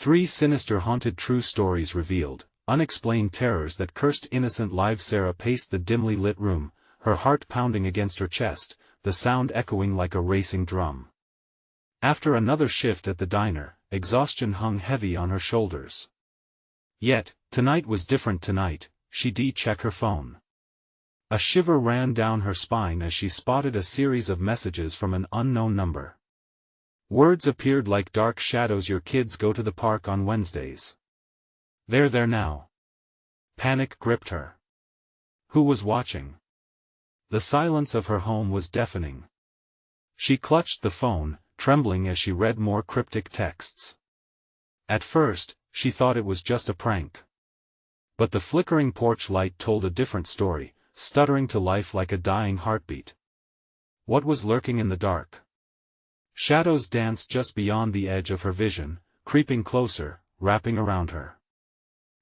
3 sinister haunted true stories revealed, unexplained terrors that cursed innocent lives. Sarah paced the dimly lit room, her heart pounding against her chest, the sound echoing like a racing drum. After another shift at the diner, exhaustion hung heavy on her shoulders. Yet, tonight was different. Tonight, she'd check her phone. A shiver ran down her spine as she spotted a series of messages from an unknown number. Words appeared like dark shadows. Your kids go to the park on Wednesdays. They're there now. Panic gripped her. Who was watching? The silence of her home was deafening. She clutched the phone, trembling as she read more cryptic texts. At first, she thought it was just a prank. But the flickering porch light told a different story, stuttering to life like a dying heartbeat. What was lurking in the dark? Shadows danced just beyond the edge of her vision, creeping closer, wrapping around her.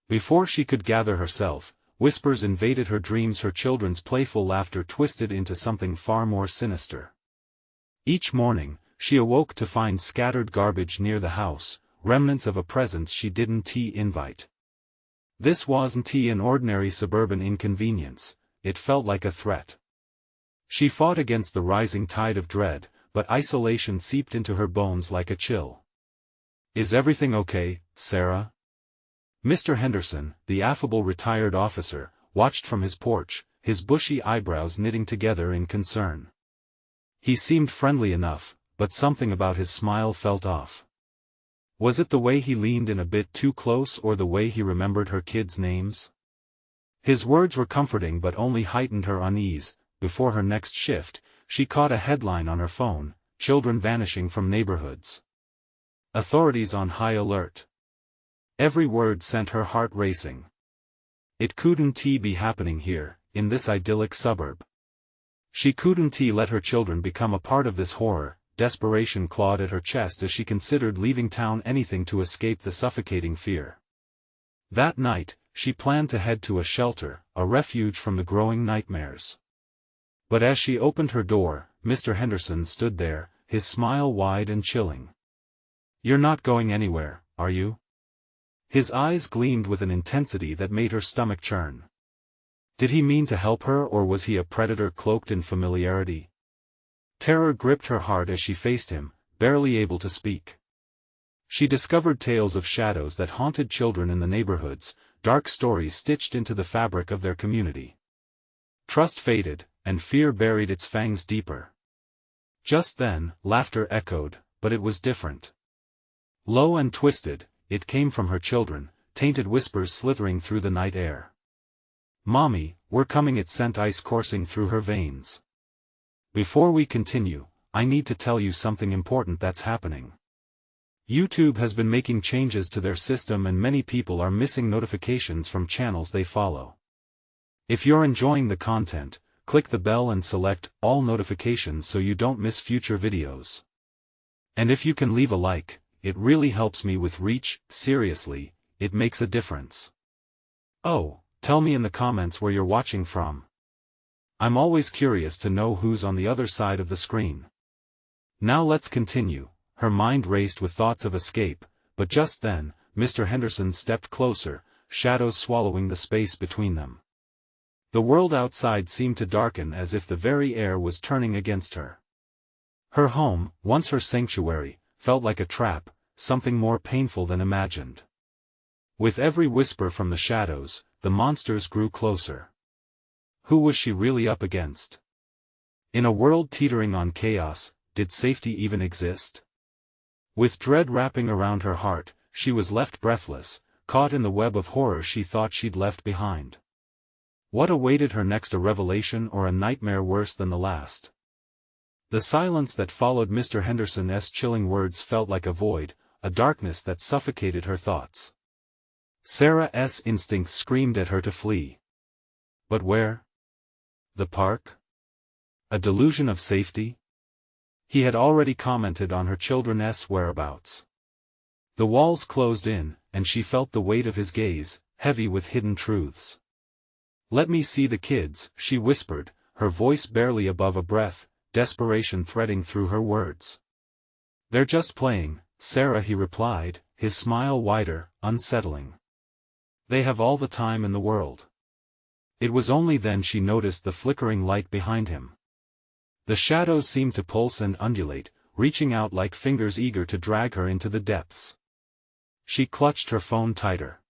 Before she could gather herself, whispers invaded her dreams. Her children's playful laughter twisted into something far more sinister. Each morning, she awoke to find scattered garbage near the house, remnants of a presence she didn't invite. This wasn't an ordinary suburban inconvenience, it felt like a threat. She fought against the rising tide of dread, but isolation seeped into her bones like a chill. Is everything okay, Sarah? Mr. Henderson, the affable retired officer, watched from his porch, his bushy eyebrows knitting together in concern. He seemed friendly enough, but something about his smile felt off. Was it the way he leaned in a bit too close or the way he remembered her kids' names? His words were comforting but only heightened her unease. Before her next shift, she caught a headline on her phone, "Children vanishing from neighborhoods. Authorities on high alert." Every word sent her heart racing. It couldn't be happening here, in this idyllic suburb. She couldn't let her children become a part of this horror. Desperation clawed at her chest as she considered leaving town, anything to escape the suffocating fear. That night, she planned to head to a shelter, a refuge from the growing nightmares. But as she opened her door, Mr. Henderson stood there, his smile wide and chilling. "You're not going anywhere, are you?" His eyes gleamed with an intensity that made her stomach churn. Did he mean to help her, or was he a predator cloaked in familiarity? Terror gripped her heart as she faced him, barely able to speak. She discovered tales of shadows that haunted children in the neighborhoods, dark stories stitched into the fabric of their community. Trust faded, and fear buried its fangs deeper. Just then, laughter echoed, but it was different. Low and twisted, it came from her children, tainted whispers slithering through the night air. "Mommy, we're coming," it sent ice coursing through her veins. "Before we continue, I need to tell you something important that's happening. YouTube has been making changes to their system and many people are missing notifications from channels they follow. If you're enjoying the content, click the bell and select all notifications so you don't miss future videos. And if you can leave a like, it really helps me with reach. Seriously, it makes a difference. Oh, tell me in the comments where you're watching from. I'm always curious to know who's on the other side of the screen. Now let's continue." Her mind raced with thoughts of escape, but just then, Mr. Henderson stepped closer, shadows swallowing the space between them. The world outside seemed to darken as if the very air was turning against her. Her home, once her sanctuary, felt like a trap, something more painful than imagined. With every whisper from the shadows, the monsters grew closer. Who was she really up against? In a world teetering on chaos, did safety even exist? With dread wrapping around her heart, she was left breathless, caught in the web of horror she thought she'd left behind. What awaited her next? A revelation or a nightmare worse than the last? The silence that followed Mr. Henderson's chilling words felt like a void, a darkness that suffocated her thoughts. Sarah's instincts screamed at her to flee. But where? The park? A delusion of safety? He had already commented on her children's whereabouts. The walls closed in, and she felt the weight of his gaze, heavy with hidden truths. "Let me see the kids," she whispered, her voice barely above a breath, desperation threading through her words. "They're just playing, Sarah," he replied, his smile wider, unsettling. They have all the time in the world. It was only then she noticed the flickering light behind him. The shadows seemed to pulse and undulate, reaching out like fingers eager to drag her into the depths. She clutched her phone tighter.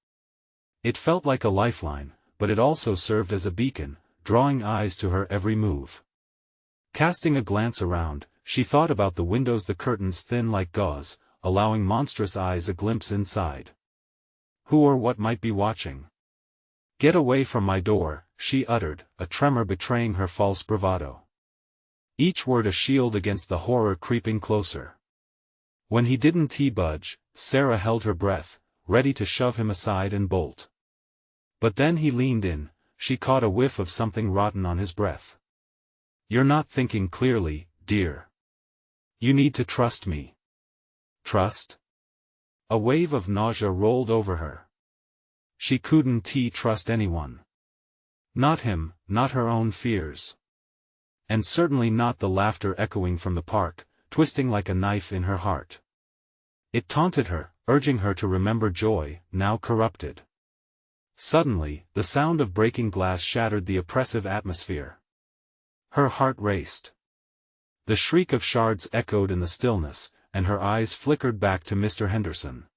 It felt like a lifeline, but it also served as a beacon, drawing eyes to her every move. Casting a glance around, she thought about the windows, the curtains thin like gauze, allowing monstrous eyes a glimpse inside. Who or what might be watching? "Get away from my door," she uttered, a tremor betraying her false bravado. Each word a shield against the horror creeping closer. When he didn't budge, Sarah held her breath, ready to shove him aside and bolt. But then he leaned in, she caught a whiff of something rotten on his breath. "You're not thinking clearly, dear. You need to trust me." Trust? A wave of nausea rolled over her. She couldn't trust anyone. Not him, not her own fears. And certainly not the laughter echoing from the park, twisting like a knife in her heart. It taunted her, urging her to remember joy, now corrupted. Suddenly, the sound of breaking glass shattered the oppressive atmosphere. Her heart raced. The shriek of shards echoed in the stillness, and her eyes flickered back to Mr. Henderson.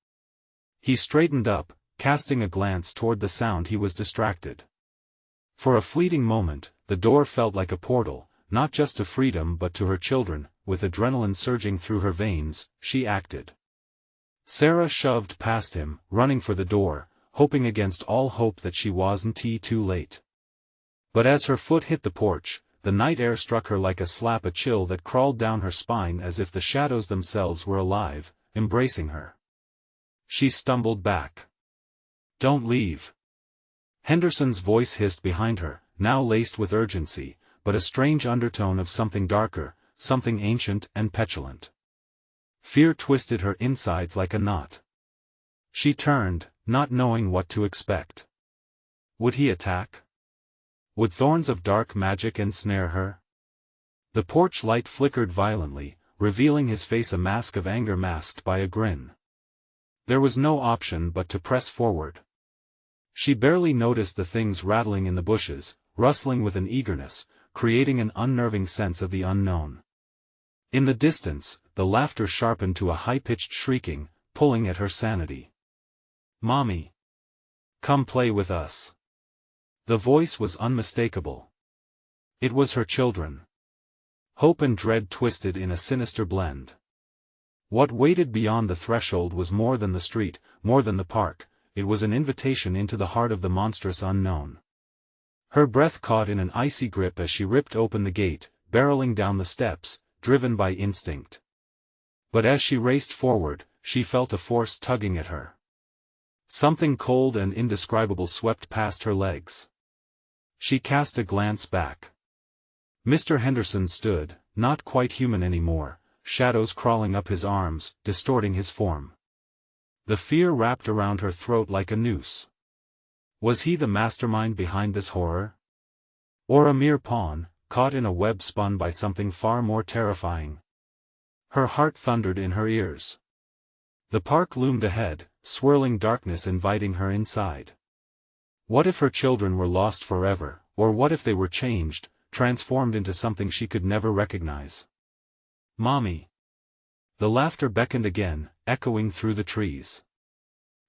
He straightened up, casting a glance toward the sound. He was distracted. For a fleeting moment, the door felt like a portal, not just to freedom but to her children. With adrenaline surging through her veins, she acted. Sarah shoved past him, running for the door, hoping against all hope that she wasn't too late. But as her foot hit the porch, the night air struck her like a slap, a chill that crawled down her spine as if the shadows themselves were alive, embracing her. She stumbled back. "Don't leave." Henderson's voice hissed behind her, now laced with urgency, but a strange undertone of something darker, something ancient and petulant. Fear twisted her insides like a knot. She turned, not knowing what to expect. Would he attack? Would thorns of dark magic ensnare her? The porch light flickered violently, revealing his face, a mask of anger masked by a grin. There was no option but to press forward. She barely noticed the things rattling in the bushes, rustling with an eagerness, creating an unnerving sense of the unknown. In the distance, the laughter sharpened to a high-pitched shrieking, pulling at her sanity. "Mommy! Come play with us." The voice was unmistakable. It was her children. Hope and dread twisted in a sinister blend. What waited beyond the threshold was more than the street, more than the park. It was an invitation into the heart of the monstrous unknown. Her breath caught in an icy grip as she ripped open the gate, barreling down the steps, driven by instinct. But as she raced forward, she felt a force tugging at her. Something cold and indescribable swept past her legs. She cast a glance back. Mr. Henderson stood, not quite human anymore, shadows crawling up his arms, distorting his form. The fear wrapped around her throat like a noose. Was he the mastermind behind this horror? Or a mere pawn, caught in a web spun by something far more terrifying? Her heart thundered in her ears. The park loomed ahead, swirling darkness inviting her inside. What if her children were lost forever, or what if they were changed, transformed into something she could never recognize? "Mommy!" The laughter beckoned again, echoing through the trees.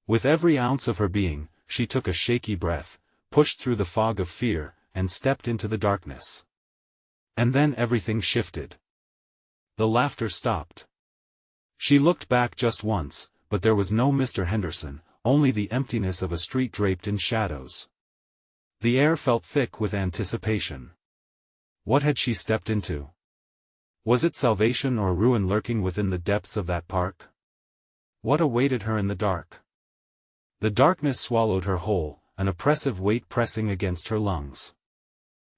With every ounce of her being, she took a shaky breath, pushed through the fog of fear, and stepped into the darkness. And then everything shifted. The laughter stopped. She looked back just once, but there was no Mr. Henderson, only the emptiness of a street draped in shadows. The air felt thick with anticipation. What had she stepped into? Was it salvation or ruin lurking within the depths of that park? What awaited her in the dark? The darkness swallowed her whole, an oppressive weight pressing against her lungs.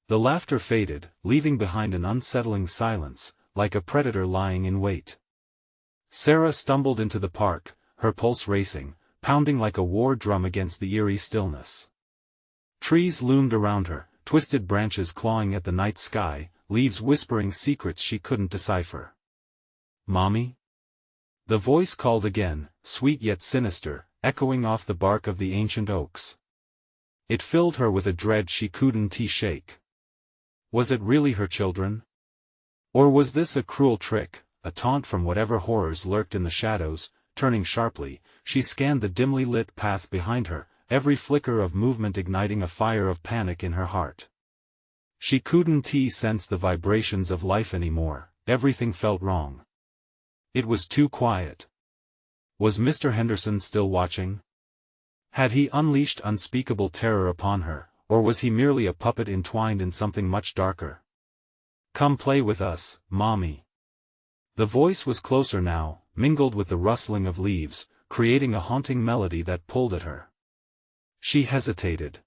The laughter faded, leaving behind an unsettling silence, like a predator lying in wait. Sarah stumbled into the park, her pulse racing, pounding like a war drum against the eerie stillness. Trees loomed around her, twisted branches clawing at the night sky, leaves whispering secrets she couldn't decipher. "Mommy?" The voice called again, sweet yet sinister, echoing off the bark of the ancient oaks. It filled her with a dread she couldn't shake. Was it really her children? Or was this a cruel trick, a taunt from whatever horrors lurked in the shadows? Turning sharply, she scanned the dimly lit path behind her, every flicker of movement igniting a fire of panic in her heart. She couldn't sense the vibrations of life anymore, everything felt wrong. It was too quiet. Was Mr. Henderson still watching? Had he unleashed unspeakable terror upon her, or was he merely a puppet entwined in something much darker? Come play with us, Mommy. The voice was closer now, mingled with the rustling of leaves, creating a haunting melody that pulled at her. She hesitated.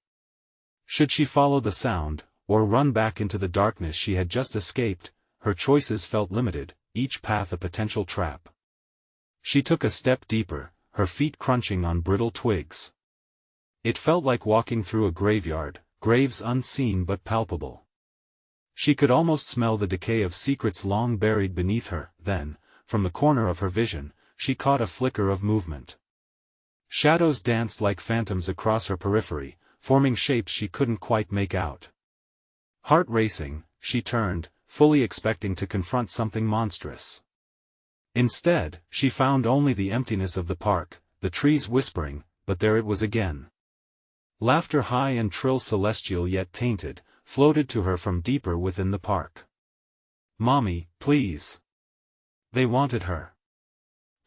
Should she follow the sound, or run back into the darkness she had just escaped? Her choices felt limited, each path a potential trap. She took a step deeper, her feet crunching on brittle twigs. It felt like walking through a graveyard, graves unseen but palpable. She could almost smell the decay of secrets long buried beneath her. Then, from the corner of her vision, she caught a flicker of movement. Shadows danced like phantoms across her periphery, forming shapes she couldn't quite make out. Heart racing, she turned, fully expecting to confront something monstrous. Instead, she found only the emptiness of the park, the trees whispering, but there it was again. Laughter high and trill, celestial yet tainted, floated to her from deeper within the park. Mommy, please. They wanted her.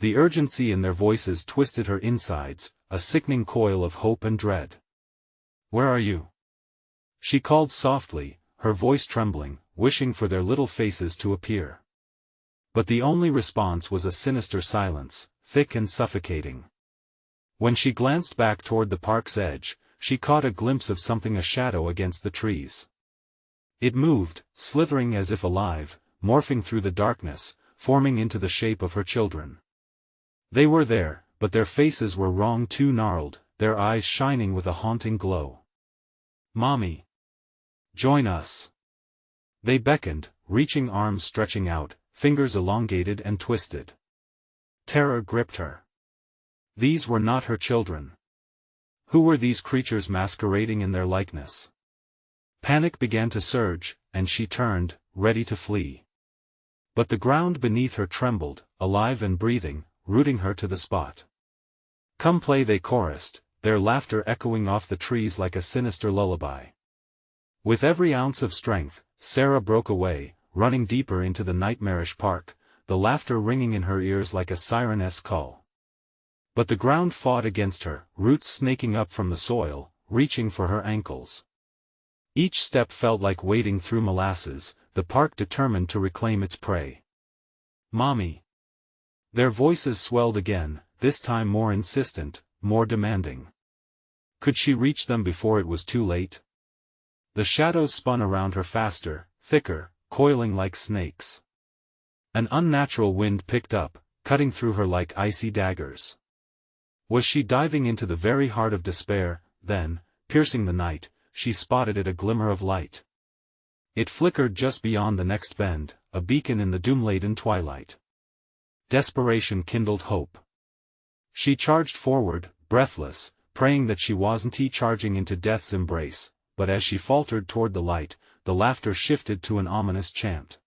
The urgency in their voices twisted her insides, a sickening coil of hope and dread. Where are you? She called softly, her voice trembling, wishing for their little faces to appear. But the only response was a sinister silence, thick and suffocating. When she glanced back toward the park's edge, she caught a glimpse of something, a shadow against the trees. It moved, slithering as if alive, morphing through the darkness, forming into the shape of her children. They were there, but their faces were wrong, too gnarled, their eyes shining with a haunting glow. Mommy! Join us! They beckoned, reaching arms stretching out, fingers elongated and twisted. Terror gripped her. These were not her children. Who were these creatures masquerading in their likeness? Panic began to surge, and she turned, ready to flee. But the ground beneath her trembled, alive and breathing, rooting her to the spot. Come play, they chorused, their laughter echoing off the trees like a sinister lullaby. With every ounce of strength, Sarah broke away, running deeper into the nightmarish park, the laughter ringing in her ears like a siren's call. But the ground fought against her, roots snaking up from the soil, reaching for her ankles. Each step felt like wading through molasses, the park determined to reclaim its prey. Mommy! Their voices swelled again, this time more insistent, more demanding. Could she reach them before it was too late? The shadows spun around her faster, thicker, coiling like snakes. An unnatural wind picked up, cutting through her like icy daggers. Was she diving into the very heart of despair? Then, piercing the night, she spotted it, a glimmer of light. It flickered just beyond the next bend, a beacon in the doom-laden twilight. Desperation kindled hope. She charged forward, breathless, praying that she wasn't charging into death's embrace, but as she faltered toward the light, the laughter shifted to an ominous chant.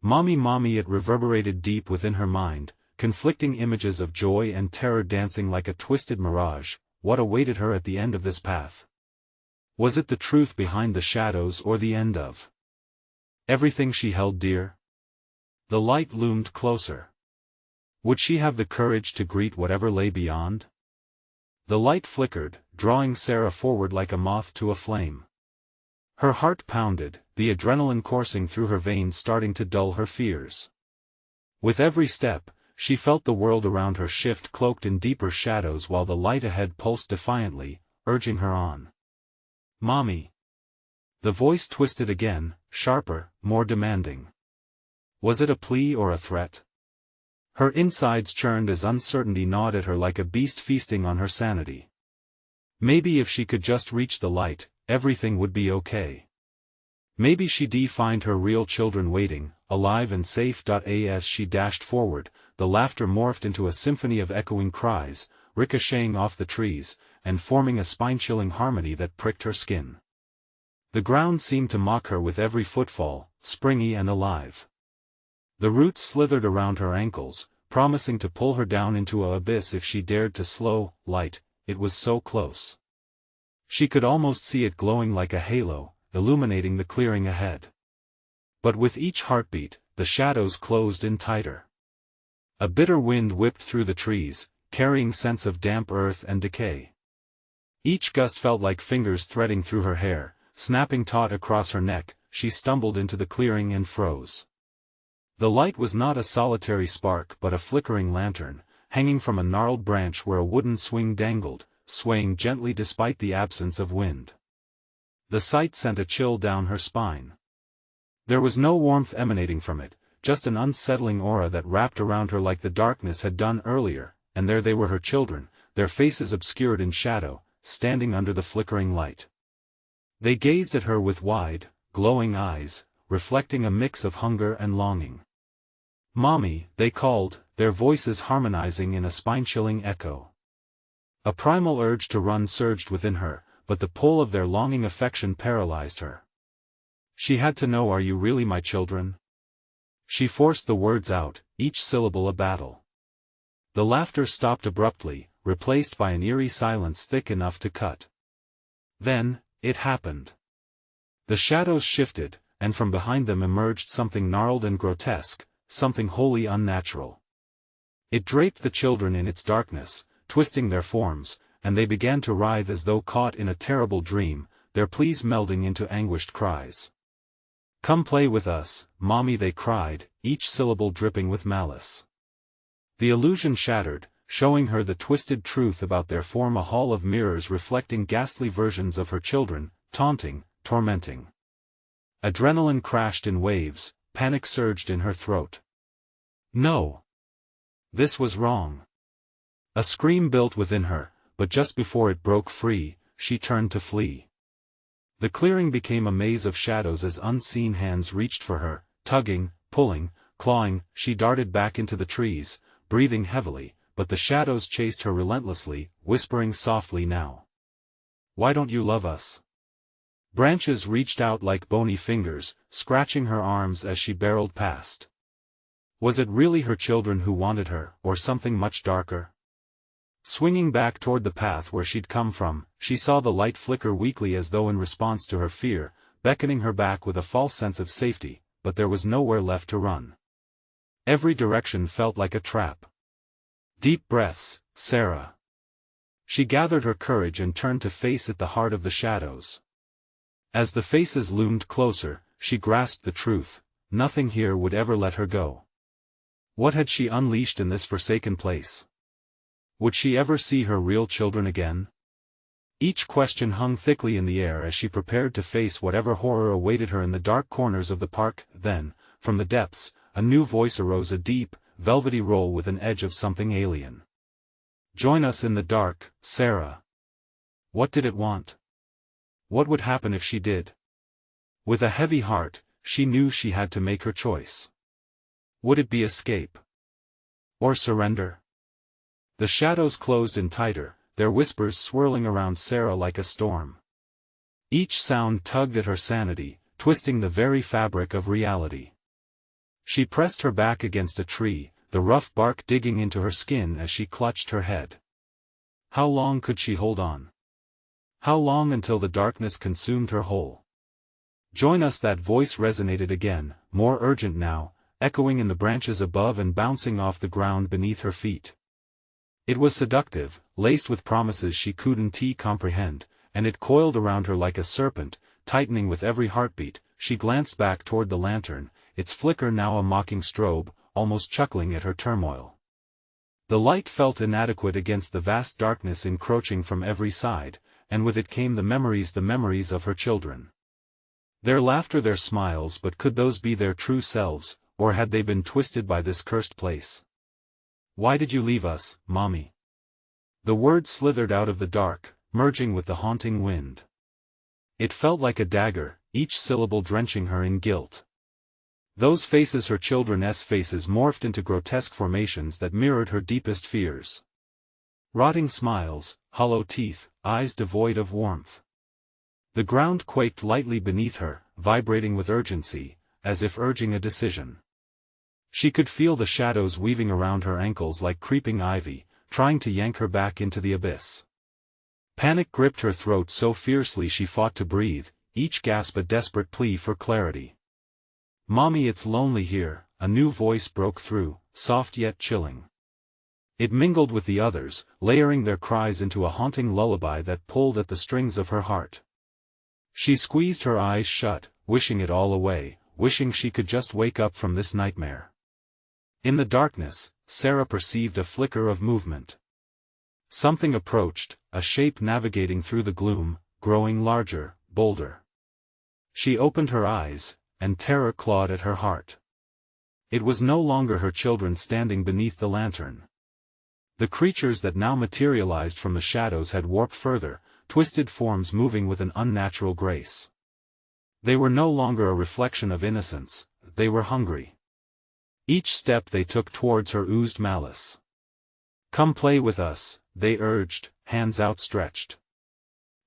Mommy, mommy, it reverberated deep within her mind, conflicting images of joy and terror dancing like a twisted mirage. What awaited her at the end of this path? Was it the truth behind the shadows or the end of everything she held dear? The light loomed closer. Would she have the courage to greet whatever lay beyond? The light flickered, drawing Sarah forward like a moth to a flame. Her heart pounded, the adrenaline coursing through her veins starting to dull her fears. With every step, she felt the world around her shift, cloaked in deeper shadows, while the light ahead pulsed defiantly, urging her on. Mommy! The voice twisted again, sharper, more demanding. Was it a plea or a threat? Her insides churned as uncertainty gnawed at her like a beast feasting on her sanity. Maybe if she could just reach the light, everything would be okay. Maybe she'd find her real children waiting, alive and safe. As she dashed forward, the laughter morphed into a symphony of echoing cries, ricocheting off the trees, and forming a spine-chilling harmony that pricked her skin. The ground seemed to mock her with every footfall, springy and alive. The roots slithered around her ankles, promising to pull her down into an abyss if she dared to slow, light, it was so close. She could almost see it glowing like a halo, illuminating the clearing ahead. But with each heartbeat, the shadows closed in tighter. A bitter wind whipped through the trees, carrying scents of damp earth and decay. Each gust felt like fingers threading through her hair, snapping taut across her neck. She stumbled into the clearing and froze. The light was not a solitary spark but a flickering lantern, hanging from a gnarled branch where a wooden swing dangled, swaying gently despite the absence of wind. The sight sent a chill down her spine. There was no warmth emanating from it, just an unsettling aura that wrapped around her like the darkness had done earlier, and there they were, her children, their faces obscured in shadow, standing under the flickering light. They gazed at her with wide, glowing eyes, reflecting a mix of hunger and longing. "Mommy," they called, their voices harmonizing in a spine-chilling echo. A primal urge to run surged within her, but the pull of their longing affection paralyzed her. She had to know, "Are you really my children?" She forced the words out, each syllable a battle. The laughter stopped abruptly, replaced by an eerie silence thick enough to cut. Then, it happened. The shadows shifted, and from behind them emerged something gnarled and grotesque, something wholly unnatural. It draped the children in its darkness, twisting their forms, and they began to writhe as though caught in a terrible dream, their pleas melding into anguished cries. "Come play with us, Mommy," they cried, each syllable dripping with malice. The illusion shattered, showing her the twisted truth about their form, a hall of mirrors reflecting ghastly versions of her children, taunting, tormenting. Adrenaline crashed in waves, panic surged in her throat. No! This was wrong. A scream built within her, but just before it broke free, she turned to flee. The clearing became a maze of shadows as unseen hands reached for her, tugging, pulling, clawing. She darted back into the trees, breathing heavily, but the shadows chased her relentlessly, whispering softly, "Now. Why don't you love us?" Branches reached out like bony fingers, scratching her arms as she barreled past. Was it really her children who wanted her, or something much darker? Swinging back toward the path where she'd come from, she saw the light flicker weakly as though in response to her fear, beckoning her back with a false sense of safety, but there was nowhere left to run. Every direction felt like a trap. Deep breaths, Sarah. She gathered her courage and turned to face at the heart of the shadows. As the faces loomed closer, she grasped the truth: nothing here would ever let her go. What had she unleashed in this forsaken place? Would she ever see her real children again? Each question hung thickly in the air as she prepared to face whatever horror awaited her in the dark corners of the park. Then, from the depths, a new voice arose, a deep, velvety roll with an edge of something alien. "Join us in the dark, Sarah." What did it want? What would happen if she did? With a heavy heart, she knew she had to make her choice. Would it be escape? Or surrender? The shadows closed in tighter, their whispers swirling around Sarah like a storm. Each sound tugged at her sanity, twisting the very fabric of reality. She pressed her back against a tree, the rough bark digging into her skin as she clutched her head. How long could she hold on? How long until the darkness consumed her whole? "Join us," that voice resonated again, more urgent now, echoing in the branches above and bouncing off the ground beneath her feet. It was seductive, laced with promises she couldn't comprehend, and it coiled around her like a serpent, tightening with every heartbeat. She glanced back toward the lantern, its flicker now a mocking strobe, almost chuckling at her turmoil. The light felt inadequate against the vast darkness encroaching from every side, and with it came the memories of her children. Their laughter, their smiles, but could those be their true selves, or had they been twisted by this cursed place? "Why did you leave us, Mommy?" The word slithered out of the dark, merging with the haunting wind. It felt like a dagger, each syllable drenching her in guilt. Those faces, her children's faces, morphed into grotesque formations that mirrored her deepest fears. Rotting smiles, hollow teeth, eyes devoid of warmth. The ground quaked lightly beneath her, vibrating with urgency, as if urging a decision. She could feel the shadows weaving around her ankles like creeping ivy, trying to yank her back into the abyss. Panic gripped her throat so fiercely she fought to breathe, each gasp a desperate plea for clarity. "Mommy, it's lonely here," a new voice broke through, soft yet chilling. It mingled with the others, layering their cries into a haunting lullaby that pulled at the strings of her heart. She squeezed her eyes shut, wishing it all away, wishing she could just wake up from this nightmare. In the darkness, Sarah perceived a flicker of movement. Something approached, a shape navigating through the gloom, growing larger, bolder. She opened her eyes, and terror clawed at her heart. It was no longer her children standing beneath the lantern. The creatures that now materialized from the shadows had warped further, twisted forms moving with an unnatural grace. They were no longer a reflection of innocence, they were hungry. Each step they took towards her oozed malice. "Come play with us," they urged, hands outstretched.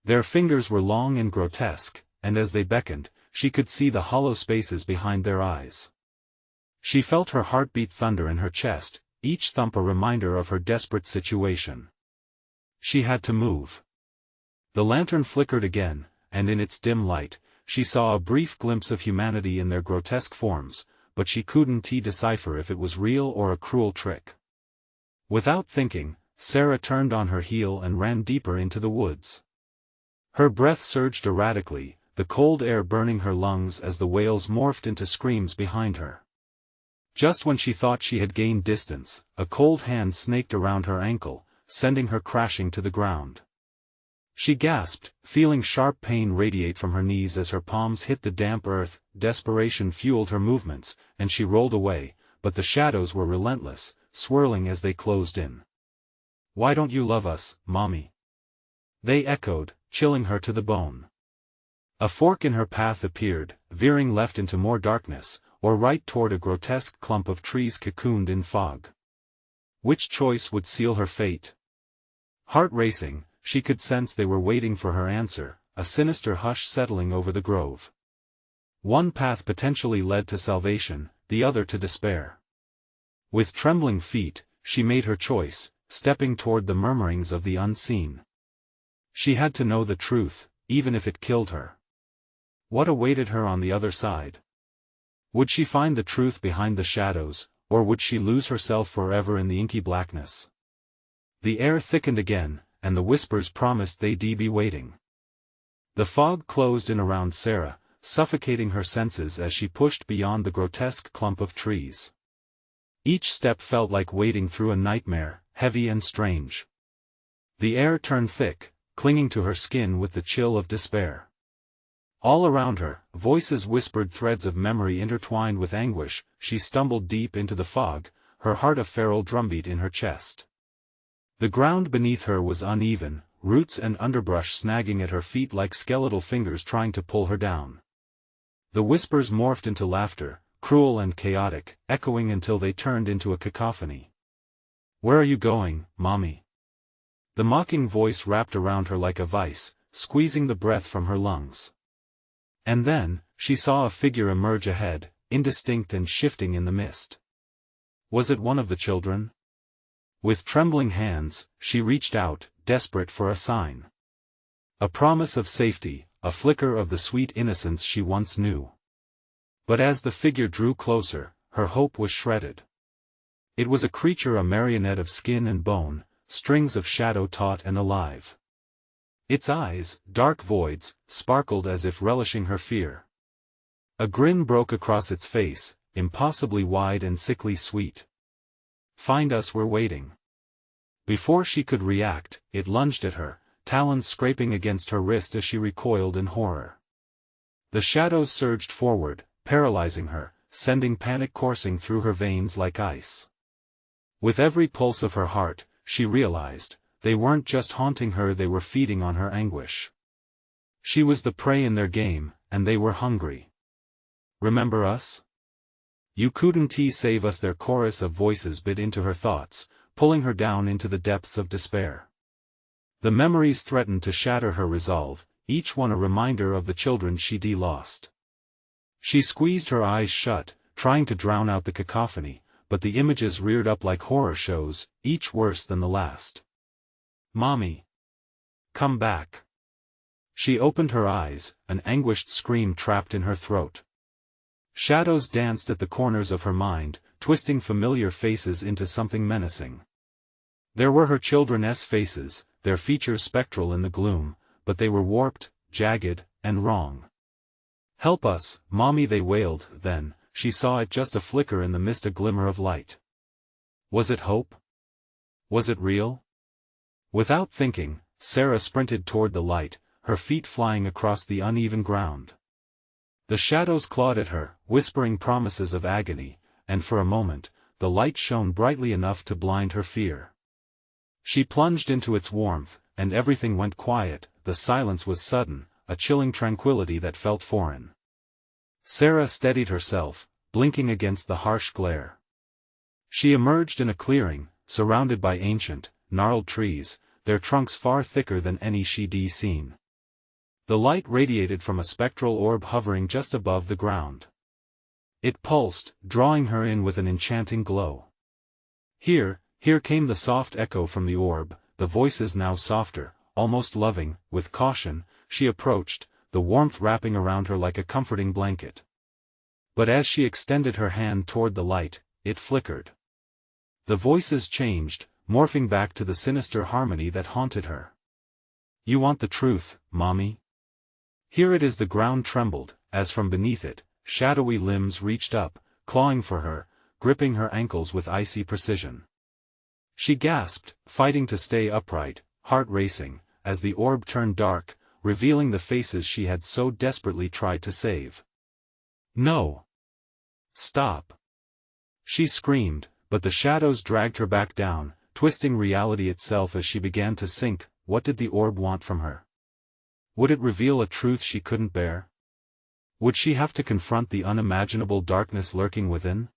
Their fingers were long and grotesque, and as they beckoned, she could see the hollow spaces behind their eyes. She felt her heartbeat thunder in her chest, each thump a reminder of her desperate situation. She had to move. The lantern flickered again, and in its dim light, she saw a brief glimpse of humanity in their grotesque forms, but she couldn't decipher if it was real or a cruel trick. Without thinking, Sarah turned on her heel and ran deeper into the woods. Her breath surged erratically, the cold air burning her lungs as the wails morphed into screams behind her. Just when she thought she had gained distance, a cold hand snaked around her ankle, sending her crashing to the ground. She gasped, feeling sharp pain radiate from her knees as her palms hit the damp earth. Desperation fueled her movements, and she rolled away, but the shadows were relentless, swirling as they closed in. "Why don't you love us, Mommy?" they echoed, chilling her to the bone. A fork in her path appeared, veering left into more darkness, or right toward a grotesque clump of trees cocooned in fog. Which choice would seal her fate? Heart racing, she could sense they were waiting for her answer, a sinister hush settling over the grove. One path potentially led to salvation, the other to despair. With trembling feet, she made her choice, stepping toward the murmurings of the unseen. She had to know the truth, even if it killed her. What awaited her on the other side? Would she find the truth behind the shadows, or would she lose herself forever in the inky blackness? The air thickened again, and the whispers promised they'd be waiting. The fog closed in around Sarah, suffocating her senses as she pushed beyond the grotesque clump of trees. Each step felt like wading through a nightmare, heavy and strange. The air turned thick, clinging to her skin with the chill of despair. All around her, voices whispered threads of memory intertwined with anguish. She stumbled deep into the fog, her heart a feral drumbeat in her chest. The ground beneath her was uneven, roots and underbrush snagging at her feet like skeletal fingers trying to pull her down. The whispers morphed into laughter, cruel and chaotic, echoing until they turned into a cacophony. "Where are you going, Mommy?" The mocking voice wrapped around her like a vice, squeezing the breath from her lungs. And then, she saw a figure emerge ahead, indistinct and shifting in the mist. Was it one of the children? With trembling hands, she reached out, desperate for a sign. A promise of safety, a flicker of the sweet innocence she once knew. But as the figure drew closer, her hope was shredded. It was a creature, a marionette of skin and bone, strings of shadow taut and alive. Its eyes, dark voids, sparkled as if relishing her fear. A grin broke across its face, impossibly wide and sickly sweet. "Find us, we're waiting." Before she could react, it lunged at her, talons scraping against her wrist as she recoiled in horror. The shadows surged forward, paralyzing her, sending panic coursing through her veins like ice. With every pulse of her heart, she realized, they weren't just haunting her, they were feeding on her anguish. She was the prey in their game, and they were hungry. "Remember us?" You couldn't save us, their chorus of voices bit into her thoughts, pulling her down into the depths of despair. The memories threatened to shatter her resolve, each one a reminder of the children she'd lost. She squeezed her eyes shut, trying to drown out the cacophony, but the images reared up like horror shows, each worse than the last. Mommy! Come back! She opened her eyes, an anguished scream trapped in her throat. Shadows danced at the corners of her mind, twisting familiar faces into something menacing. There were her children's faces, their features spectral in the gloom, but they were warped, jagged, and wrong. Help us, Mommy, they wailed. Then she saw it, just a flicker in the mist, a glimmer of light. Was it hope? Was it real? Without thinking, Sarah sprinted toward the light, her feet flying across the uneven ground. The shadows clawed at her, whispering promises of agony, and for a moment, the light shone brightly enough to blind her fear. She plunged into its warmth, and everything went quiet. The silence was sudden, a chilling tranquility that felt foreign. Sarah steadied herself, blinking against the harsh glare. She emerged in a clearing, surrounded by ancient, gnarled trees, their trunks far thicker than any she'd seen. The light radiated from a spectral orb hovering just above the ground. It pulsed, drawing her in with an enchanting glow. Here came the soft echo from the orb, the voices now softer, almost loving. With caution, she approached, the warmth wrapping around her like a comforting blanket. But as she extended her hand toward the light, it flickered. The voices changed, morphing back to the sinister harmony that haunted her. You want the truth, Mommy? Here it is. The ground trembled, as from beneath it, shadowy limbs reached up, clawing for her, gripping her ankles with icy precision. She gasped, fighting to stay upright, heart racing, as the orb turned dark, revealing the faces she had so desperately tried to save. No! Stop! She screamed, but the shadows dragged her back down, twisting reality itself as she began to sink. What did the orb want from her? Would it reveal a truth she couldn't bear? Would she have to confront the unimaginable darkness lurking within?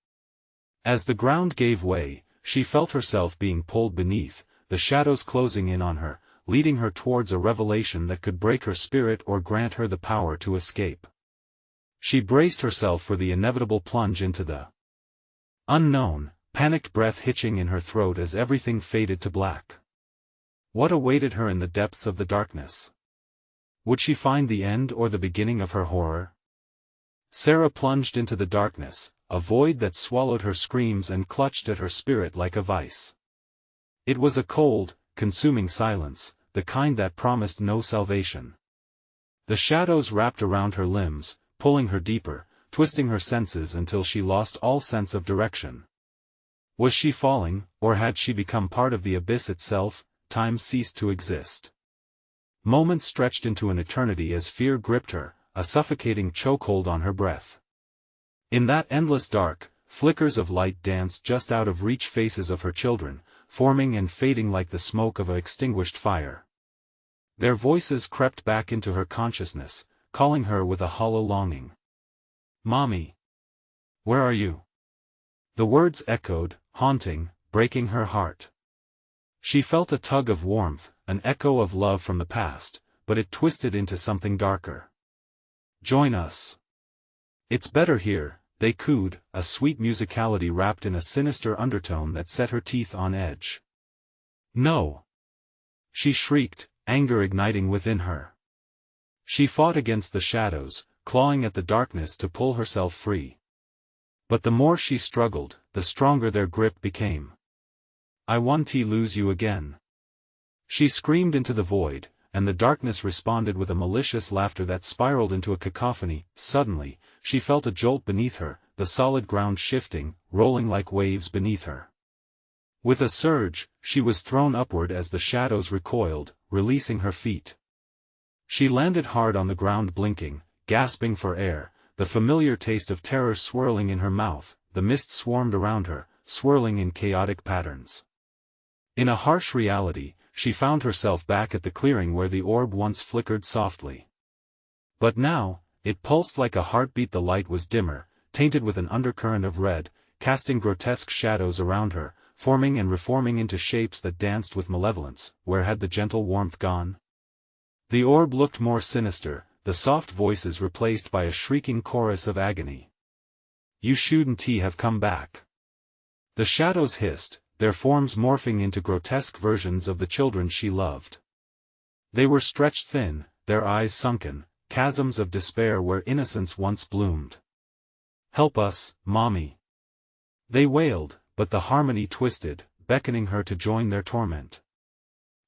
As the ground gave way, she felt herself being pulled beneath, the shadows closing in on her, leading her towards a revelation that could break her spirit or grant her the power to escape. She braced herself for the inevitable plunge into the unknown, panicked breath hitching in her throat as everything faded to black. What awaited her in the depths of the darkness? Would she find the end or the beginning of her horror? Sarah plunged into the darkness, a void that swallowed her screams and clutched at her spirit like a vice. It was a cold, consuming silence, the kind that promised no salvation. The shadows wrapped around her limbs, pulling her deeper, twisting her senses until she lost all sense of direction. Was she falling, or had she become part of the abyss itself? Time ceased to exist. Moments stretched into an eternity as fear gripped her, a suffocating chokehold on her breath. In that endless dark, flickers of light danced just out of reach, faces of her children, forming and fading like the smoke of an extinguished fire. Their voices crept back into her consciousness, calling her with a hollow longing. Mommy! Where are you? The words echoed, haunting, breaking her heart. She felt a tug of warmth, an echo of love from the past, but it twisted into something darker. Join us. It's better here, they cooed, a sweet musicality wrapped in a sinister undertone that set her teeth on edge. No! She shrieked, anger igniting within her. She fought against the shadows, clawing at the darkness to pull herself free. But the more she struggled, the stronger their grip became. I want to lose you again. She screamed into the void, and the darkness responded with a malicious laughter that spiraled into a cacophony. Suddenly, she felt a jolt beneath her, the solid ground shifting, rolling like waves beneath her. With a surge, she was thrown upward as the shadows recoiled, releasing her feet. She landed hard on the ground, blinking, gasping for air, the familiar taste of terror swirling in her mouth. The mist swarmed around her, swirling in chaotic patterns. In a harsh reality, she found herself back at the clearing where the orb once flickered softly. But now, it pulsed like a heartbeat. The light was dimmer, tainted with an undercurrent of red, casting grotesque shadows around her, forming and reforming into shapes that danced with malevolence. Where had the gentle warmth gone? The orb looked more sinister, the soft voices replaced by a shrieking chorus of agony. You shouldn't have come back. The shadows hissed, their forms morphing into grotesque versions of the children she loved. They were stretched thin, their eyes sunken, chasms of despair where innocence once bloomed. Help us, Mommy. They wailed, but the harmony twisted, beckoning her to join their torment.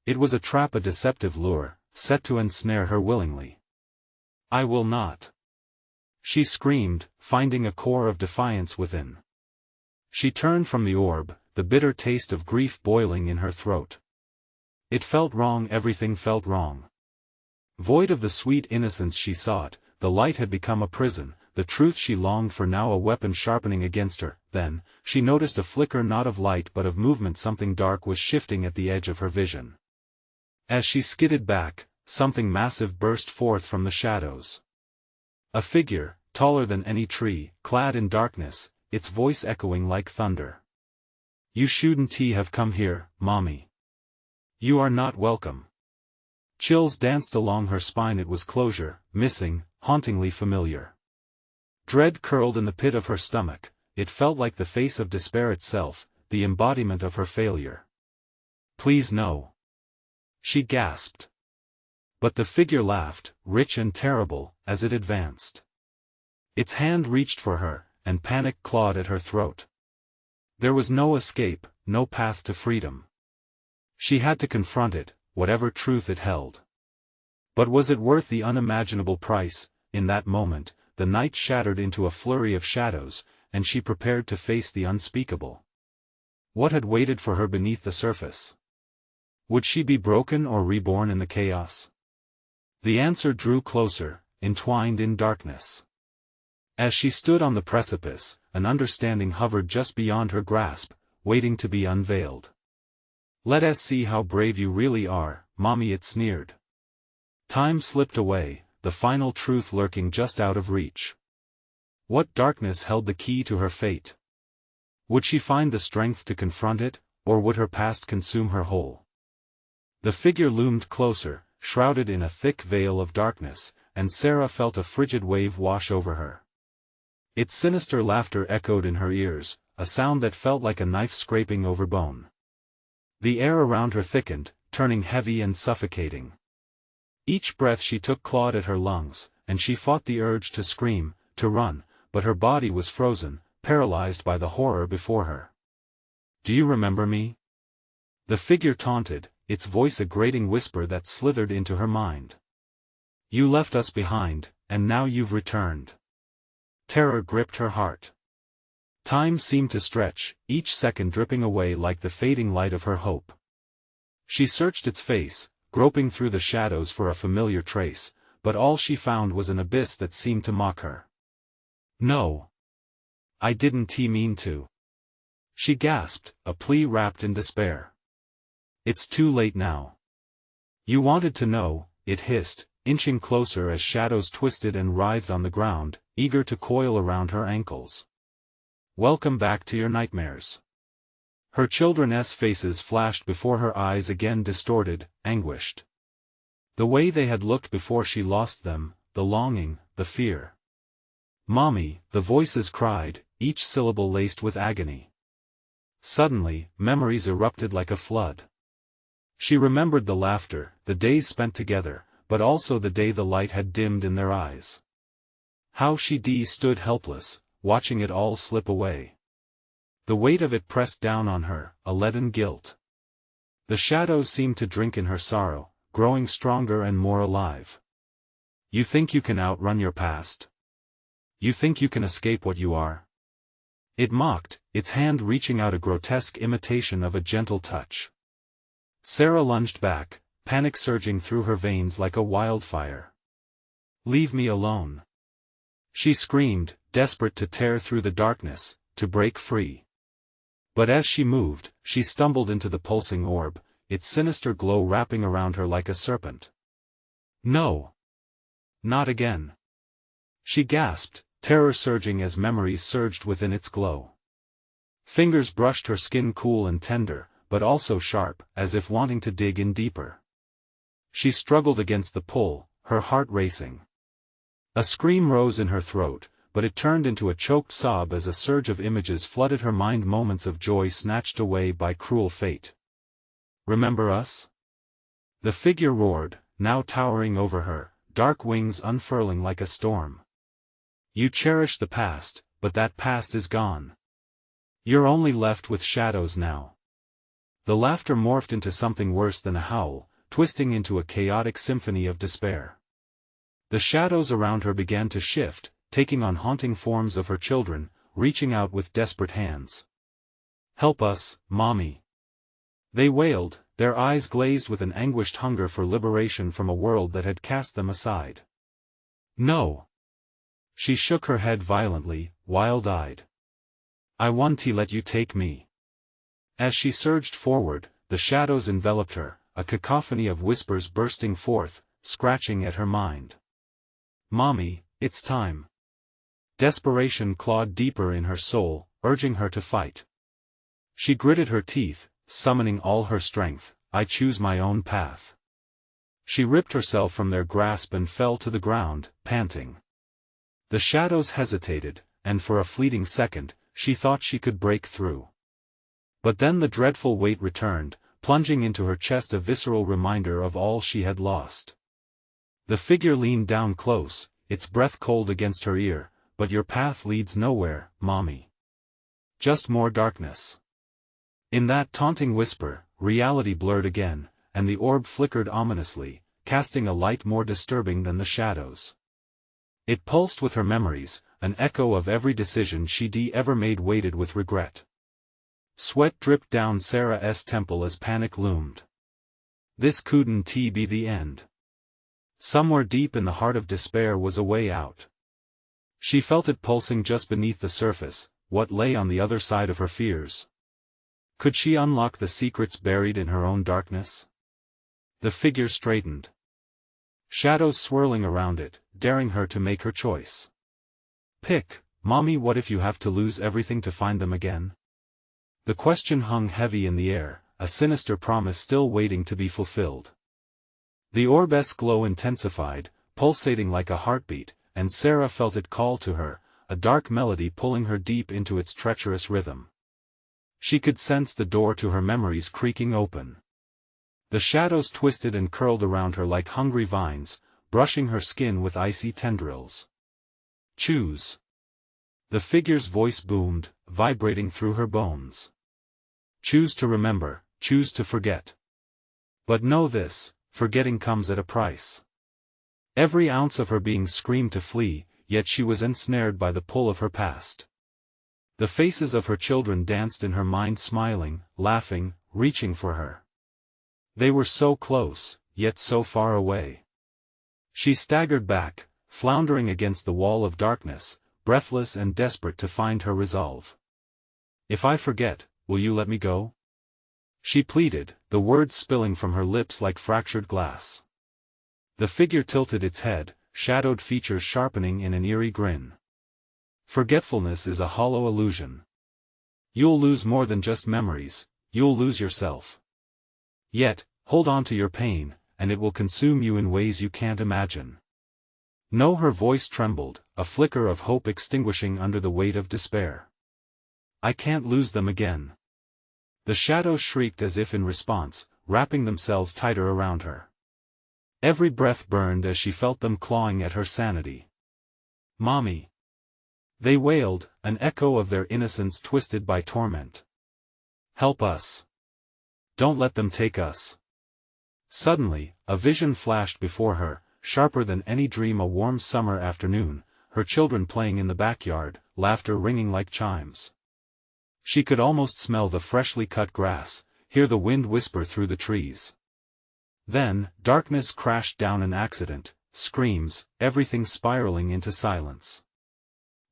It was a trap, a deceptive lure, set to ensnare her willingly. I will not. She screamed, finding a core of defiance within. She turned from the orb, the bitter taste of grief boiling in her throat. It felt wrong, everything felt wrong. Void of the sweet innocence she sought, the light had become a prison, the truth she longed for now a weapon sharpening against her. Then, she noticed a flicker not of light but of movement. Something dark was shifting at the edge of her vision. As she skidded back, something massive burst forth from the shadows. A figure, taller than any tree, clad in darkness, its voice echoing like thunder. You shouldn't have come here, Mommy. You are not welcome. Chills danced along her spine. It was closure, missing, hauntingly familiar. Dread curled in the pit of her stomach. It felt like the face of despair itself, the embodiment of her failure. Please no. She gasped. But the figure laughed, rich and terrible, as it advanced. Its hand reached for her, and panic clawed at her throat. There was no escape, no path to freedom. She had to confront it, whatever truth it held. But was it worth the unimaginable price? In that moment, the night shattered into a flurry of shadows, and she prepared to face the unspeakable. What had waited for her beneath the surface? Would she be broken or reborn in the chaos? The answer drew closer, entwined in darkness. As she stood on the precipice, an understanding hovered just beyond her grasp, waiting to be unveiled. Let us see how brave you really are, Mommy, it sneered. Time slipped away, the final truth lurking just out of reach. What darkness held the key to her fate? Would she find the strength to confront it, or would her past consume her whole? The figure loomed closer, shrouded in a thick veil of darkness, and Sarah felt a frigid wave wash over her. Its sinister laughter echoed in her ears, a sound that felt like a knife scraping over bone. The air around her thickened, turning heavy and suffocating. Each breath she took clawed at her lungs, and she fought the urge to scream, to run, but her body was frozen, paralyzed by the horror before her. Do you remember me? The figure taunted, its voice a grating whisper that slithered into her mind. You left us behind, and now you've returned. Terror gripped her heart. Time seemed to stretch, each second dripping away like the fading light of her hope. She searched its face, groping through the shadows for a familiar trace, but all she found was an abyss that seemed to mock her. No. I didn't mean to. She gasped, a plea wrapped in despair. It's too late now. You wanted to know, it hissed, inching closer as shadows twisted and writhed on the ground, eager to coil around her ankles. Welcome back to your nightmares. Her children's faces flashed before her eyes again, distorted, anguished. The way they had looked before she lost them, the longing, the fear. Mommy, the voices cried, each syllable laced with agony. Suddenly, memories erupted like a flood. She remembered the laughter, the days spent together, but also the day the light had dimmed in their eyes. How she stood helpless, watching it all slip away. The weight of it pressed down on her, a leaden guilt. The shadows seemed to drink in her sorrow, growing stronger and more alive. You think you can outrun your past? You think you can escape what you are? It mocked, its hand reaching out, a grotesque imitation of a gentle touch. Sarah lunged back, panic surging through her veins like a wildfire. Leave me alone. She screamed, desperate to tear through the darkness, to break free. But as she moved, she stumbled into the pulsing orb, its sinister glow wrapping around her like a serpent. No. Not again. She gasped, terror surging as memories surged within its glow. Fingers brushed her skin, cool and tender, but also sharp, as if wanting to dig in deeper. She struggled against the pull, her heart racing. A scream rose in her throat, but it turned into a choked sob as a surge of images flooded her mind, moments of joy snatched away by cruel fate. "Remember us?" The figure roared, now towering over her, dark wings unfurling like a storm. "You cherish the past, but that past is gone. You're only left with shadows now." The laughter morphed into something worse than a howl, twisting into a chaotic symphony of despair. The shadows around her began to shift, taking on haunting forms of her children, reaching out with desperate hands. "Help us, Mommy!" they wailed, their eyes glazed with an anguished hunger for liberation from a world that had cast them aside. "No!" She shook her head violently, wild-eyed. "I want to let you take me." As she surged forward, the shadows enveloped her, a cacophony of whispers bursting forth, scratching at her mind. "Mommy, it's time." Desperation clawed deeper in her soul, urging her to fight. She gritted her teeth, summoning all her strength. "I choose my own path." She ripped herself from their grasp and fell to the ground, panting. The shadows hesitated, and for a fleeting second, she thought she could break through. But then the dreadful weight returned, plunging into her chest, a visceral reminder of all she had lost. The figure leaned down close, its breath cold against her ear. "But your path leads nowhere, Mommy. Just more darkness." In that taunting whisper, reality blurred again, and the orb flickered ominously, casting a light more disturbing than the shadows. It pulsed with her memories, an echo of every decision she'd ever made weighted with regret. Sweat dripped down Sarah's temple as panic loomed. This couldn't be the end. Somewhere deep in the heart of despair was a way out. She felt it pulsing just beneath the surface, what lay on the other side of her fears. Could she unlock the secrets buried in her own darkness? The figure straightened. Shadows swirling around it, daring her to make her choice. "Pick, Mommy. What if you have to lose everything to find them again?" The question hung heavy in the air, a sinister promise still waiting to be fulfilled. The orb's glow intensified, pulsating like a heartbeat, and Sarah felt it call to her, a dark melody pulling her deep into its treacherous rhythm. She could sense the door to her memories creaking open. The shadows twisted and curled around her like hungry vines, brushing her skin with icy tendrils. "Choose." The figure's voice boomed, vibrating through her bones. "Choose to remember, choose to forget. But know this, forgetting comes at a price." Every ounce of her being screamed to flee, yet she was ensnared by the pull of her past. The faces of her children danced in her mind, smiling, laughing, reaching for her. They were so close, yet so far away. She staggered back, floundering against the wall of darkness, breathless and desperate to find her resolve. "If I forget, will you let me go?" she pleaded, the words spilling from her lips like fractured glass. The figure tilted its head, shadowed features sharpening in an eerie grin. "Forgetfulness is a hollow illusion. You'll lose more than just memories, you'll lose yourself. Yet, hold on to your pain, and it will consume you in ways you can't imagine." No, her voice trembled, a flicker of hope extinguishing under the weight of despair. "I can't lose them again." The shadows shrieked as if in response, wrapping themselves tighter around her. Every breath burned as she felt them clawing at her sanity. "Mommy!" they wailed, an echo of their innocence twisted by torment. "Help us! Don't let them take us!" Suddenly, a vision flashed before her, sharper than any dream. A warm summer afternoon, her children playing in the backyard, laughter ringing like chimes. She could almost smell the freshly cut grass, hear the wind whisper through the trees. Then, darkness crashed down, an accident, screams, everything spiraling into silence.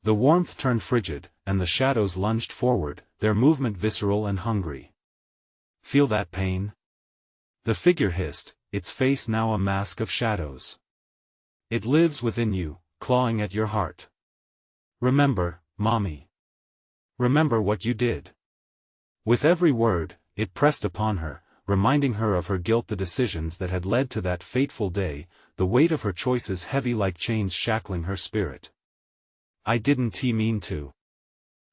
The warmth turned frigid, and the shadows lunged forward, their movement visceral and hungry. "Feel that pain?" the figure hissed, its face now a mask of shadows. "It lives within you, clawing at your heart. Remember, Mommy. Remember what you did. With every word, it pressed upon her, reminding her of her guilt, the decisions that had led to that fateful day, the weight of her choices heavy like chains shackling her spirit. I didn't mean to.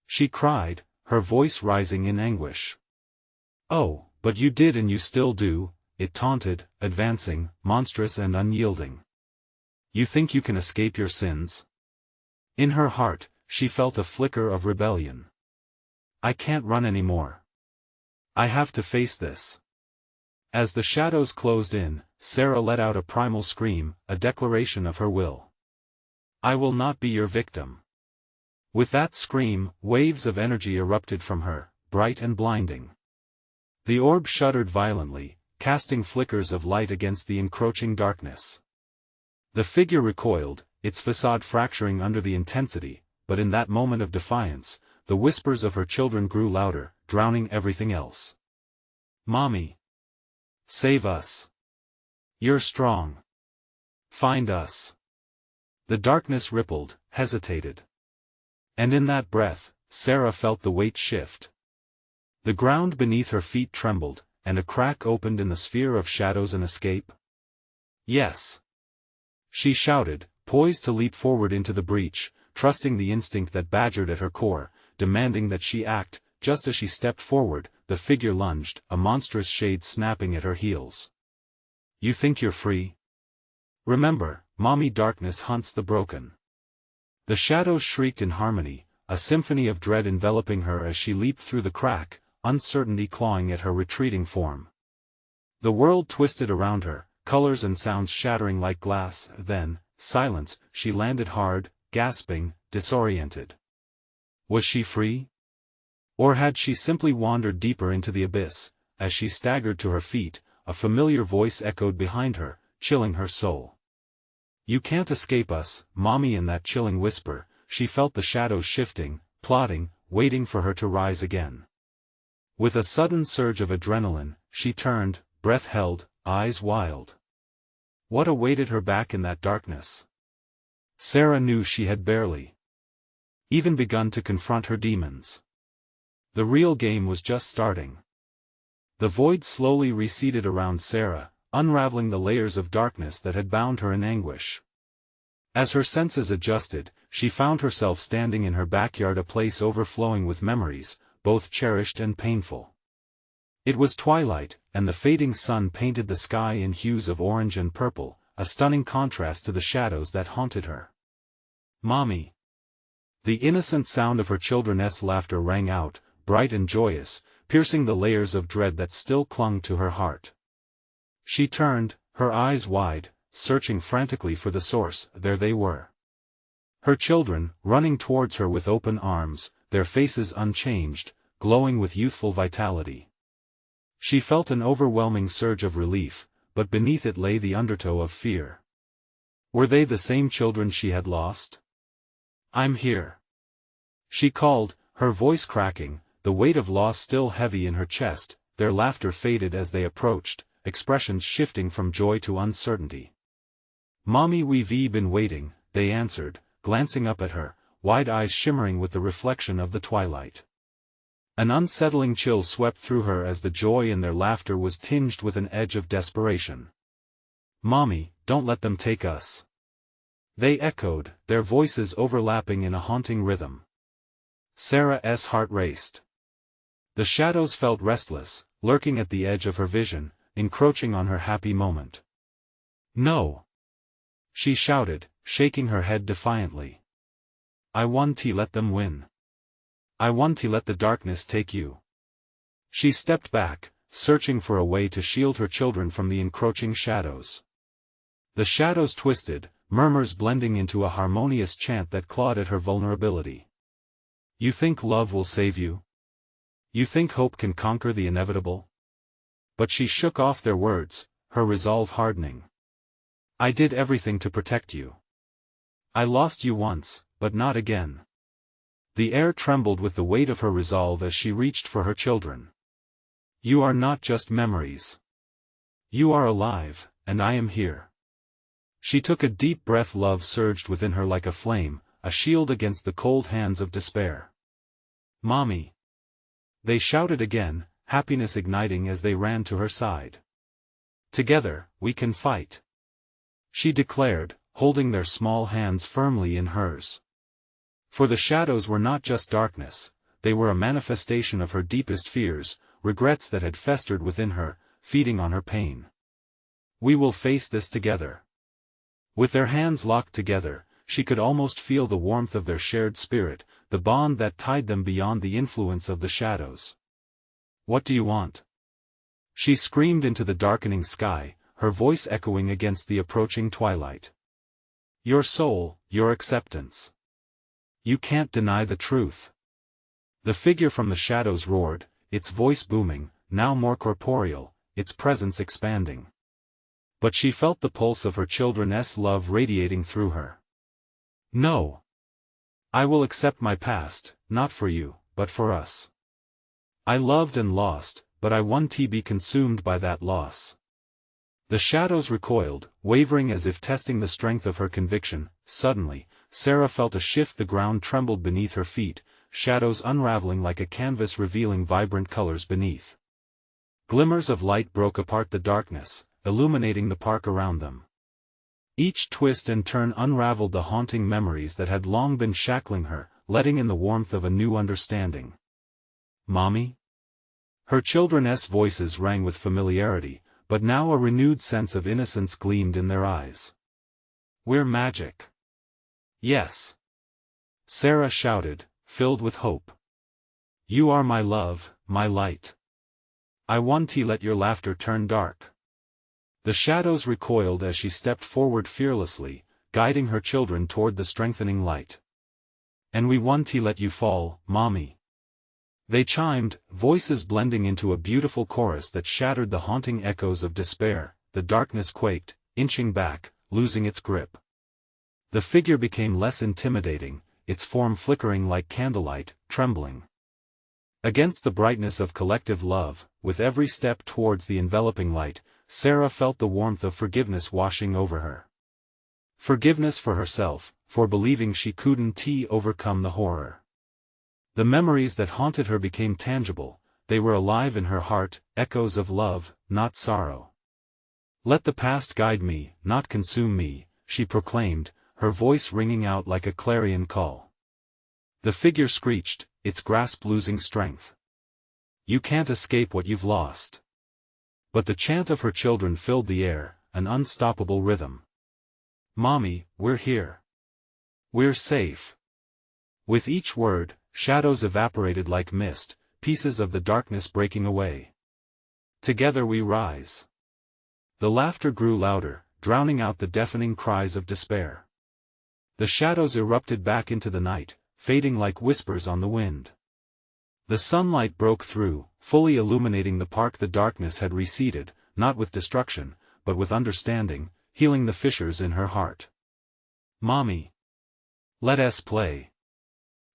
She cried, her voice rising in anguish. Oh, but you did and you still do, it taunted, advancing, monstrous and unyielding. You think you can escape your sins? In her heart, she felt a flicker of rebellion. I can't run anymore. I have to face this. As the shadows closed in, Sarah let out a primal scream, a declaration of her will. I will not be your victim. With that scream, waves of energy erupted from her, bright and blinding. The orb shuddered violently, casting flickers of light against the encroaching darkness. The figure recoiled, its facade fracturing under the intensity, but in that moment of defiance, the whispers of her children grew louder, drowning everything else. Mommy. Save us. You're strong. Find us. The darkness rippled, hesitated. And in that breath, Sarah felt the weight shift. The ground beneath her feet trembled, and a crack opened in the sphere of shadows. An escape? Yes. She shouted, poised to leap forward into the breach, trusting the instinct that badgered at her core, demanding that she act. Just as she stepped forward, the figure lunged, a monstrous shade snapping at her heels. You think you're free? Remember, Mommy, darkness hunts the broken. The shadows shrieked in harmony, a symphony of dread enveloping her as she leaped through the crack, uncertainty clawing at her retreating form. The world twisted around her, colors and sounds shattering like glass. Then, silence, she landed hard, gasping, disoriented. Was she free? Or had she simply wandered deeper into the abyss? As she staggered to her feet, a familiar voice echoed behind her, chilling her soul. You can't escape us, Mommy. In that chilling whisper, she felt the shadows shifting, plotting, waiting for her to rise again. With a sudden surge of adrenaline, she turned, breath held, eyes wild. What awaited her back in that darkness? Sarah knew she had barely even begun to confront her demons. The real game was just starting. The void slowly receded around Sarah, unraveling the layers of darkness that had bound her in anguish. As her senses adjusted, she found herself standing in her backyard, a place overflowing with memories, both cherished and painful. It was twilight, and the fading sun painted the sky in hues of orange and purple, a stunning contrast to the shadows that haunted her. Mommy. The innocent sound of her children's laughter rang out, bright and joyous, piercing the layers of dread that still clung to her heart. She turned, her eyes wide, searching frantically for the source. There they were. Her children, running towards her with open arms, their faces unchanged, glowing with youthful vitality. She felt an overwhelming surge of relief, but beneath it lay the undertow of fear. Were they the same children she had lost? I'm here. She called, her voice cracking, the weight of loss still heavy in her chest. Their laughter faded as they approached, expressions shifting from joy to uncertainty. Mommy, we've been waiting, they answered, glancing up at her, wide eyes shimmering with the reflection of the twilight. An unsettling chill swept through her as the joy in their laughter was tinged with an edge of desperation. Mommy, don't let them take us. They echoed, their voices overlapping in a haunting rhythm. Sarah's heart raced. The shadows felt restless, lurking at the edge of her vision, encroaching on her happy moment. No! She shouted, shaking her head defiantly. I want to let them win. I want to let the darkness take you. She stepped back, searching for a way to shield her children from the encroaching shadows. The shadows twisted, murmurs blending into a harmonious chant that clawed at her vulnerability. You think love will save you? You think hope can conquer the inevitable? But she shook off their words, her resolve hardening. I did everything to protect you. I lost you once, but not again. The air trembled with the weight of her resolve as she reached for her children. You are not just memories. You are alive, and I am here. She took a deep breath. Love surged within her like a flame, a shield against the cold hands of despair. "Mommy!" they shouted again, happiness igniting as they ran to her side. "Together, we can fight," she declared, holding their small hands firmly in hers. For the shadows were not just darkness, they were a manifestation of her deepest fears, regrets that had festered within her, feeding on her pain. "We will face this together." With their hands locked together, she could almost feel the warmth of their shared spirit, the bond that tied them beyond the influence of the shadows. "What do you want?" she screamed into the darkening sky, her voice echoing against the approaching twilight. "Your soul, your acceptance. You can't deny the truth." The figure from the shadows roared, its voice booming, now more corporeal, its presence expanding. But she felt the pulse of her children's love radiating through her. "No. I will accept my past, not for you, but for us. I loved and lost, but I won't be consumed by that loss." The shadows recoiled, wavering as if testing the strength of her conviction. Suddenly, Sarah felt a shift. The ground trembled beneath her feet, shadows unraveling like a canvas revealing vibrant colors beneath. Glimmers of light broke apart the darkness, illuminating the park around them. Each twist and turn unraveled the haunting memories that had long been shackling her, letting in the warmth of a new understanding. "Mommy?" Her children's voices rang with familiarity, but now a renewed sense of innocence gleamed in their eyes. "We're magic." "Yes," Sarah shouted, filled with hope. "You are my love, my light. I won't let your laughter turn dark." The shadows recoiled as she stepped forward fearlessly, guiding her children toward the strengthening light. "And we won't let you fall, Mommy," they chimed, voices blending into a beautiful chorus that shattered the haunting echoes of despair. The darkness quaked, inching back, losing its grip. The figure became less intimidating, its form flickering like candlelight, trembling against the brightness of collective love. With every step towards the enveloping light, Sarah felt the warmth of forgiveness washing over her. Forgiveness for herself, for believing she couldn't overcome the horror. The memories that haunted her became tangible, they were alive in her heart, echoes of love, not sorrow. "Let the past guide me, not consume me," she proclaimed, her voice ringing out like a clarion call. The figure screeched, its grasp losing strength. "You can't escape what you've lost." But the chant of her children filled the air, an unstoppable rhythm. "Mommy, we're here. We're safe." With each word, shadows evaporated like mist, pieces of the darkness breaking away. "Together we rise." The laughter grew louder, drowning out the deafening cries of despair. The shadows erupted back into the night, fading like whispers on the wind. The sunlight broke through, fully illuminating the park. The darkness had receded, not with destruction, but with understanding, healing the fissures in her heart. "Mommy, let us play."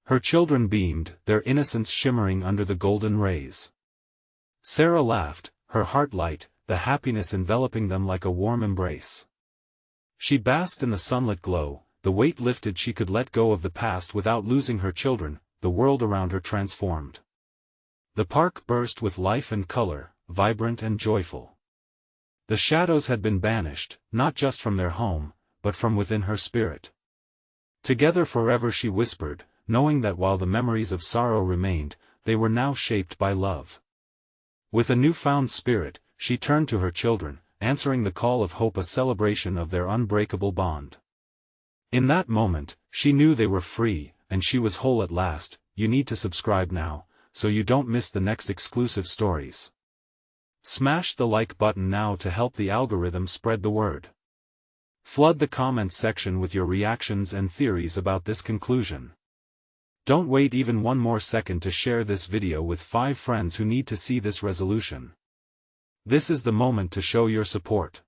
Her children beamed, their innocence shimmering under the golden rays. Sarah laughed, her heart light, the happiness enveloping them like a warm embrace. She basked in the sunlit glow, the weight lifted. She could let go of the past without losing her children, the world around her transformed. The park burst with life and color, vibrant and joyful. The shadows had been banished, not just from their home, but from within her spirit. "Together forever," she whispered, knowing that while the memories of sorrow remained, they were now shaped by love. With a newfound spirit, she turned to her children, answering the call of hope, a celebration of their unbreakable bond. In that moment, she knew they were free, and she was whole at last. You need to subscribe now, so you don't miss the next exclusive stories. Smash the like button now to help the algorithm spread the word. Flood the comments section with your reactions and theories about this conclusion. Don't wait even one more second to share this video with 5 friends who need to see this resolution. This is the moment to show your support.